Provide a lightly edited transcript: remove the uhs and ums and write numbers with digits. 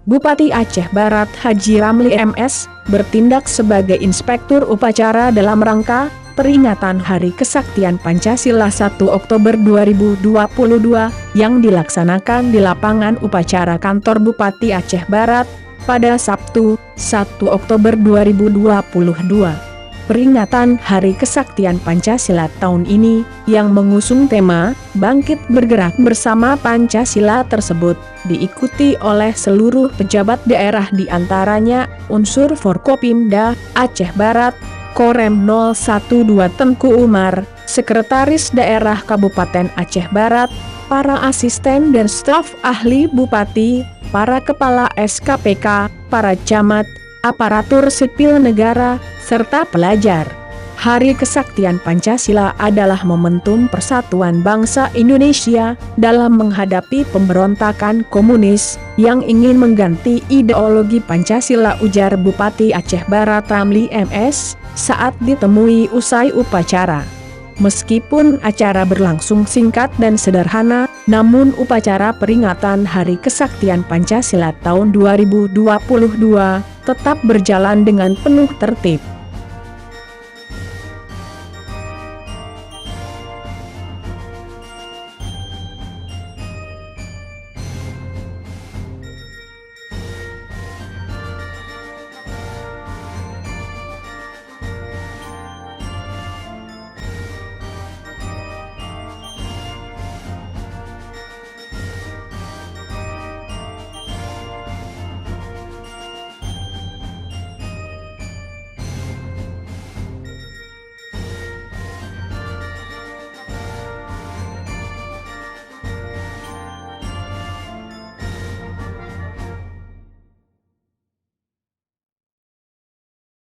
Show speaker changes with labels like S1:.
S1: Bupati Aceh Barat Haji Ramli MS, bertindak sebagai inspektur upacara dalam rangka peringatan Hari Kesaktian Pancasila 1 Oktober 2022 yang dilaksanakan di lapangan upacara kantor Bupati Aceh Barat pada Sabtu, 1 Oktober 2022. Peringatan Hari Kesaktian Pancasila tahun ini, yang mengusung tema Bangkit Bergerak Bersama Pancasila tersebut, diikuti oleh seluruh pejabat daerah diantaranya unsur Forkopimda Aceh Barat, Korem 012 Tengku Umar, Sekretaris Daerah Kabupaten Aceh Barat, para asisten dan staf ahli Bupati, para kepala SKPK, para camat, aparatur sipil negara, serta pelajar. Hari Kesaktian Pancasila adalah momentum persatuan bangsa Indonesia dalam menghadapi pemberontakan komunis yang ingin mengganti ideologi Pancasila, ujar Bupati Aceh Barat Ramli MS saat ditemui usai upacara. Meskipun acara berlangsung singkat dan sederhana, namun upacara peringatan Hari Kesaktian Pancasila tahun 2022 tetap berjalan dengan penuh tertib.